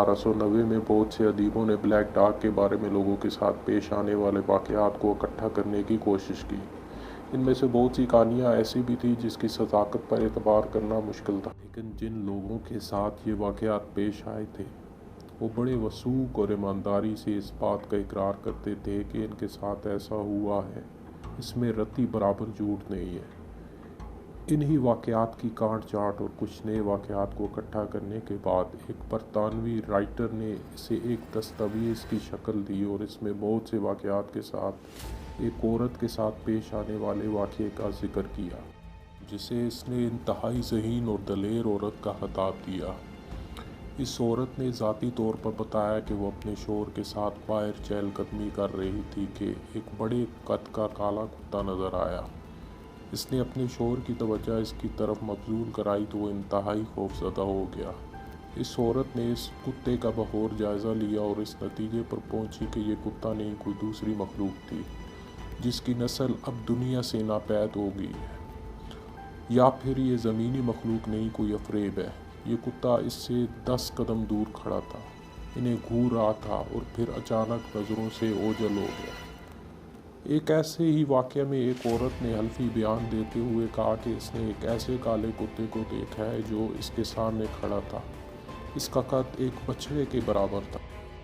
1890 में बहुत से अदीबों ने ब्लैक डार्क के बारे में लोगों के साथ पेश आने वाले वाक़यात को इकट्ठा करने की कोशिश की। इनमें से बहुत सी कहानियाँ ऐसी भी थी जिसकी सदाकत पर एतबार करना मुश्किल था, लेकिन जिन लोगों के साथ ये वाक़यात पेश आए थे वो बड़े वसूख और ईमानदारी से इस बात का इकरार करते थे कि इनके साथ ऐसा हुआ है, इसमें रत्ती बराबर झूठ नहीं है। इन्हीं वाक़यात की काट छाँट और कुछ नए वाक़यात को इकट्ठा करने के बाद एक बरतानवी राइटर ने इसे एक दस्तावेज़ की शक्ल दी और इसमें बहुत से वाक़यात के साथ एक औरत के साथ पेश आने वाले वाक़े का जिक्र किया, जिसे इसने इंतहाई ज़हीन और दलेर औरत का खिताब दिया। इस औरत ने ज़ाती तौर पर बताया कि वो अपने शौहर के साथ बाहर चहलकदमी कर रही थी कि एक बड़े कद का काला कुत्ता नज़र आया। इसने अपने शौहर की तवज्जो इसकी तरफ मबजूल कराई तो वो इंतहाई खौफज़दा हो गया। इस औरत ने इस कुत्ते का बगौर जायज़ा लिया और इस नतीजे पर पहुंची कि ये कुत्ता नहीं कोई दूसरी मखलूक थी जिसकी नस्ल अब दुनिया से नापैद हो गई है, या फिर ये ज़मीनी मखलूक नहीं कोई अफरेब है। ये कुत्ता इससे 10 कदम दूर खड़ा था, इन्हें घूर रहा था और फिर अचानक नज़रों से ओझल हो गया। एक ऐसे ही वाक़ये में एक औरत ने हल्फी बयान देते हुए कहा कि इसने एक ऐसे काले कुत्ते को देखा है जो इसके सामने खड़ा था। इसका कद एक बछड़े के बराबर था।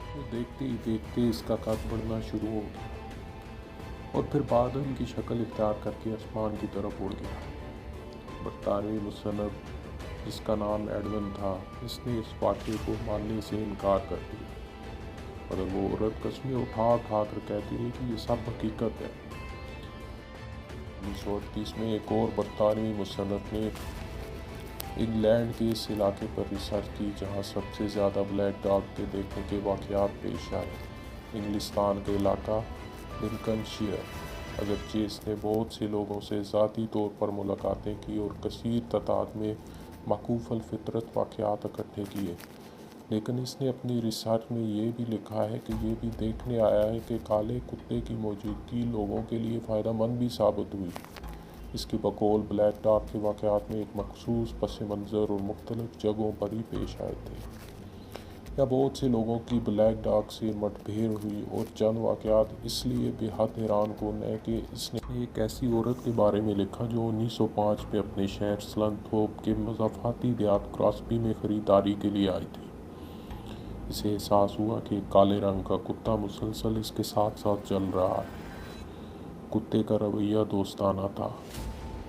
तो देखते ही देखते इसका कद बढ़ना शुरू हो गया और फिर बादल की शक्ल इख्तियार करके आसमान की तरफ उड़ गया। बरतानवी मुसन्निफ़ जिसका नाम एडवन था, इसने इस वाक़े को मानने से इनकार कर दिया, मगर वो औरत कस्में उठा कर कहती रही कि ये सब हकीकत है। 1938 में एक और बरतानवी मुसन्निफ़ ने इंग्लैंड के इस इलाके पर रिसर्च की जहाँ सबसे ज़्यादा ब्लैक डॉग के देखने के वाक़यात पेश आए। इंग्लिस्तान का इलाका लिंकनशायर। अगरचे इसने बहुत से लोगों से ज़ाती तौर पर मुलाकातें की और कसीर तादाद में मकूफ़ल फ़ितरत वाक़यात इकट्ठे किए, लेकिन इसने अपनी रिसर्च में ये भी लिखा है कि ये भी देखने आया है कि काले कुत्ते की मौजूदगी लोगों के लिए फ़ायदा मंद भी साबित हुई। इसकी बकौल ब्लैक डॉग के वाक़यात में एक मखसूस पस मंज़र और मुख्तलिफ़ जगहों पर ही पेश आए थे, या बहुत से लोगों की ब्लैक डॉग से मुठभेड़ हुई। और चंद वाक़यात इसलिए बेहद हैरान कुन है कि इसने एक ऐसी औरत के बारे में लिखा जो 1905 में अपने शहर स्लनथोप के मज़ाफ़ाती देहात क्रॉसबी में ख़रीदारी के लिए आई थी। इसे एहसास हुआ कि एक काले रंग का कुत्ता मुसलसल इसके साथ साथ चल रहा है। कुत्ते का रवैया दोस्ताना था।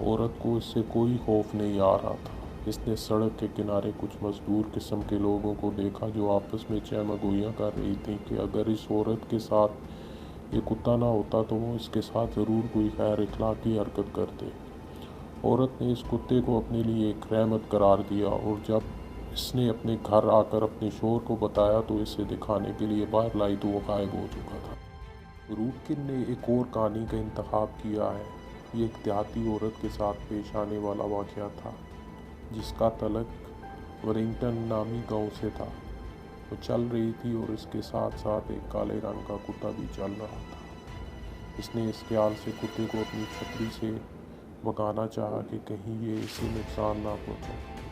औरत को इससे कोई खौफ नहीं आ रहा था। इसने सड़क के किनारे कुछ मजबूर किस्म के लोगों को देखा जो आपस में चहमगोइयाँ कर रही थी कि अगर इस औरत के साथ ये कुत्ता ना होता तो वो इसके साथ ज़रूर कोई खैर इखलाकी हरकत करते। औरत ने इस कुत्ते को अपने लिए एक रहमत करार दिया और जब इसने अपने घर आकर अपने शौहर को बताया तो इसे दिखाने के लिए बाहर लाई तो वो गायब हो चुका था। रूटकिन ने एक और कहानी का इंतखाब किया है। ये एक देहाती औरत के साथ पेश आने वाला वाक़या था जिसका तलक वरिंगटन नामी गांव से था। वो चल रही थी और इसके साथ साथ एक काले रंग का कुत्ता भी चल रहा था। इसने इस ख्याल से कुत्ते को अपनी छतरी से भगाना चाहा कि कहीं ये इसे नुकसान ना पहुँचे।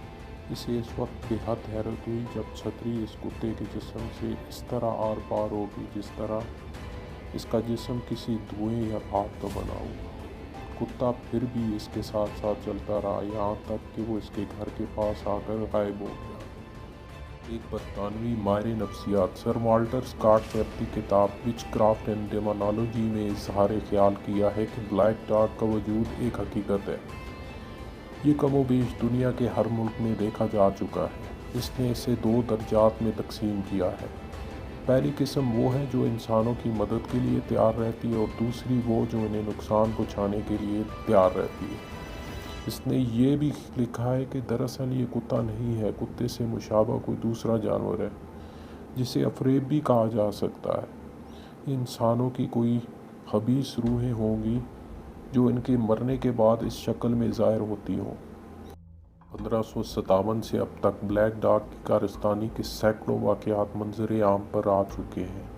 इसे इस वक्त बेहद हैरत हुई जब छतरी इस कुत्ते के जिस्म से इस तरह आर पार होगी जिस तरह इसका जिस्म किसी धुएं या भाप का बना हुआ। कुत्ता फिर भी इसके साथ साथ चलता रहा यहाँ तक कि वो इसके घर के पास आकर गायब हो गया। एक बरतानवी माहिर नफ्सियात सर वाल्टर स्कॉट ने अपनी किताब विचक्राफ्ट एंड डेमोनोलॉजी में इजहार ख्याल किया है कि ब्लैक डॉग का वजूद एक हकीकत है। ये कमोबेश दुनिया के हर मुल्क में देखा जा चुका है। इसने इसे 2 दर्जात में तकसीम किया है। पहली किस्म वो है जो इंसानों की मदद के लिए तैयार रहती है और दूसरी वो जो इन्हें नुकसान पहुँचाने के लिए तैयार रहती है। इसने ये भी लिखा है कि दरअसल ये कुत्ता नहीं है, कुत्ते से मुशाबह कोई दूसरा जानवर है जिसे अफरेब भी कहा जा सकता है। इंसानों की कोई खबीस रूहें होंगी जो इनके मरने के बाद इस शक्ल में ज़ाहिर होती हों। 1557 से अब तक ब्लैक डॉग की कारस्तानी के सैकड़ों वाक़यात मंजर आम पर आ चुके हैं।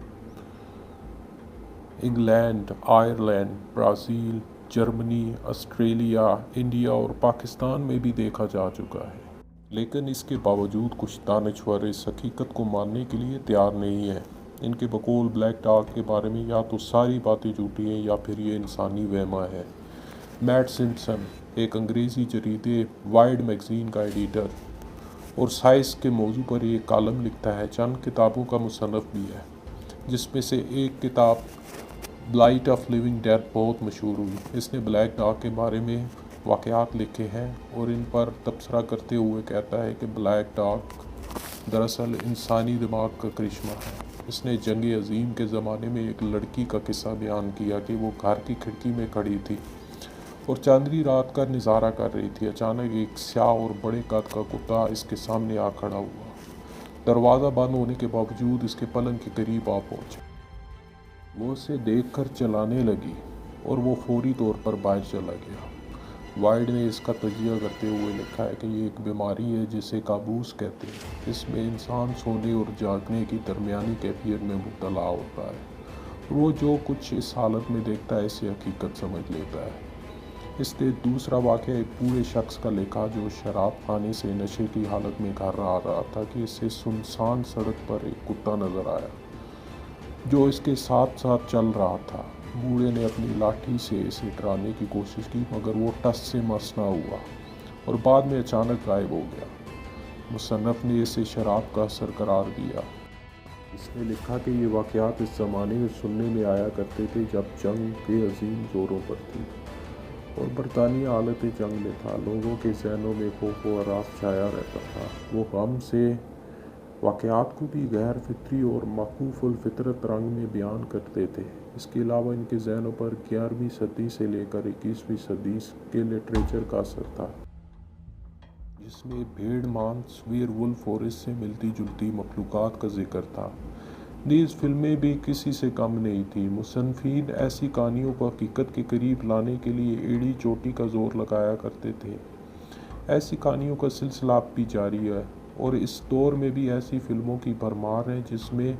England, Ireland, Brazil, Germany, Australia, India और पाकिस्तान में भी देखा जा चुका है। لیکن اس کے باوجود کچھ دانشور اس حقیقت کو ماننے کے لیے تیار نہیں ہیں۔ ان کے بقول بلیک ڈارک کے بارے میں یا تو ساری باتیں جھوٹی ہیں یا پھر یہ انسانی وہمہ ہے۔ میٹ سمپسن ایک انگریزی جریدے وائرڈ میگزین کا ایڈیٹر اور سائنس کے موضوع پر ایک کالم لکھتا ہے، چند کتابوں کا مصنف بھی ہے، جس میں سے ایک کتاب لائٹ آف لیونگ ڈیتھ بہت مشہور ہوئی۔ اس نے بلیک ڈارک کے بارے میں واقعات لکھے ہیں اور ان پر تبصرہ کرتے ہوئے کہتا ہے کہ بلیک ڈارک دراصل انسانی دماغ کا کرشمہ ہے۔ اس نے جنگ عظیم کے زمانے میں ایک لڑکی کا قصہ بیان کیا کہ وہ گھر کی کھڑکی میں کھڑی تھی اور چاندنی رات کا نظارہ کر رہی تھی۔ اچانک ایک سیاہ اور بڑے قد کا کتا اس کے سامنے آ کھڑا ہوا۔ دروازہ بند ہونے کے باوجود اس کے پلنگ کے قریب آ پہنچا۔ وہ اسے دیکھ کر چلانے لگی اور وہ فوری طور پر باہر چلا گیا۔ وائرڈ نے اس کا تجزیہ کرتے ہوئے لکھا ہے کہ یہ ایک بیماری ہے جسے کابوس کہتے ہیں۔ اس میں انسان سونے اور جاگنے کی درمیانی کیفیت میں مبتلا ہوتا ہے۔ وہ جو کچھ اس حالت میں دیکھتا ہے اسے حقیقت سمجھ لیتا ہے۔ اس نے دوسرا واقعہ ایک بوڑھے شخص کا لکھا جو شراب خانے سے نشے کی حالت میں گھر آ رہا تھا کہ اسے سنسان سڑک پر ایک کتا نظر آیا جو اس کے ساتھ ساتھ چل رہا تھا۔ بوڑھے نے اپنی لاٹھی سے اسے ڈرانے کی کوشش کی مگر وہ ٹس سے مس نہ ہوا اور بعد میں اچانک غائب ہو گیا۔ مصنف نے اسے شراب کا اثر قرار دیا۔ اس نے لکھا کہ یہ واقعات اس زمانے میں سننے میں آیا کرتے تھے جب جنگ عظیم زوروں پر تھی اور برطانیہ حالت جنگ میں تھا۔ لوگوں کے ذہنوں میں خوف و ہراس چھایا رہتا تھا۔ وہ غم سے واقعات کو بھی غیر فطری اور معکوف الفطرت رنگ میں بیان کرتے تھے۔ اس کے علاوہ ان کے ذہنوں پر 11ویں صدی سے لے کر 21ویں صدی کے لٹریچر کا اثر تھا، جس میں بھیڑ مانس، ویئر وولف اور اس سے ملتی جلتی مخلوقات کا ذکر تھا۔ نیز فلمیں بھی کسی سے کم نہیں تھیں۔ مصنفین ایسی کہانیوں کو حقیقت کے قریب لانے کے لیے ایڑی چوٹی کا زور لگایا کرتے تھے۔ ایسی کہانیوں کا سلسلہ اب بھی جاری ہے اور اس دور میں بھی ایسی فلموں کی بھرمار ہے جس میں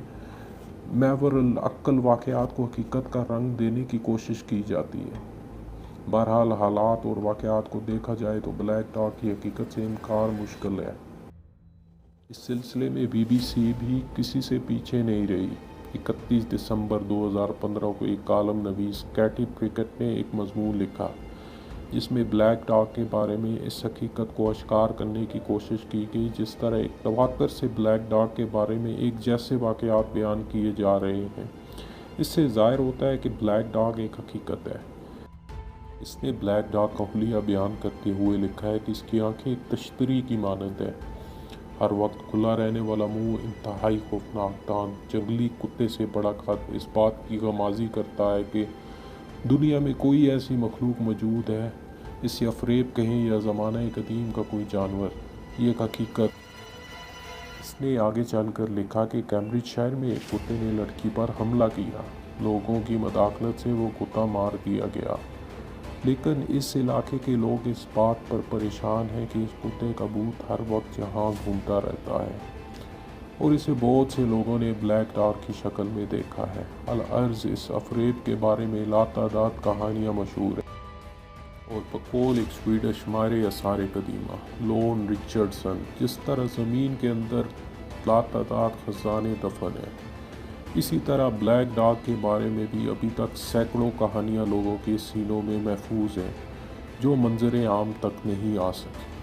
محور العقل واقعات کو حقیقت کا رنگ دینے کی کوشش کی جاتی ہے۔ بہرحال حالات اور واقعات کو دیکھا جائے تو بلیک ڈارک کی حقیقت سے انکار مشکل ہے۔ اس سلسلے میں BBC بھی کسی سے پیچھے نہیں رہی۔ 31 دسمبر 2015 کو ایک کالم نویس کیٹی پریکٹ نے ایک مضمون لکھا جس میں بلیک ڈارک کے بارے میں اس حقیقت کو اشکار کرنے کی کوشش کی گئی جس طرح ایک تواتر سے بلیک ڈارک کے بارے میں ایک جیسے واقعات بیان کیے جا رہے ہیں۔ اس سے ظاہر ہوتا ہے کہ بلیک ڈارک ایک حقیقت ہے۔ اس نے بلیک ڈارک کا حلیہ بیان کرتے ہوئے لکھا ہے کہ اس کی آنکھیں ایک تشتری کی مانند ہے، ہر وقت کھلا رہنے والا منہ، انتہائی خوفناک دانت، جنگلی کتے سے بڑا قد، اس بات کی غمازی کرتا ہے کہ دنیا میں کوئی ایسی مخلوق موجود ہے، اسے افریب کہیں یا زمانہ قدیم کا کوئی جانور، یہ ایک حقیقت۔ اس نے آگے چل کر لکھا کہ کیمبرج شہر میں ایک کتے نے لڑکی پر حملہ کیا، لوگوں کی مداخلت سے وہ کتا مار دیا گیا، لیکن اس علاقے کے لوگ اس بات پر پریشان ہیں کہ اس کتے کا بھوت ہر وقت یہاں گھومتا رہتا ہے اور اسے بہت سے لوگوں نے بلیک ڈارک کی شکل میں دیکھا ہے۔ العرض اس افریب کے بارے میں لاتعداد کہانیاں مشہور ہیں اور بقول ایک سویڈش ماہر آثار قدیمہ لون رچرڈسن، جس طرح زمین کے اندر لاتعداد خزانے دفن ہیں، اسی طرح بلیک ڈارک کے بارے میں بھی ابھی تک سینکڑوں کہانیاں لوگوں کے سینوں میں محفوظ ہیں جو منظر عام تک نہیں آ سکی۔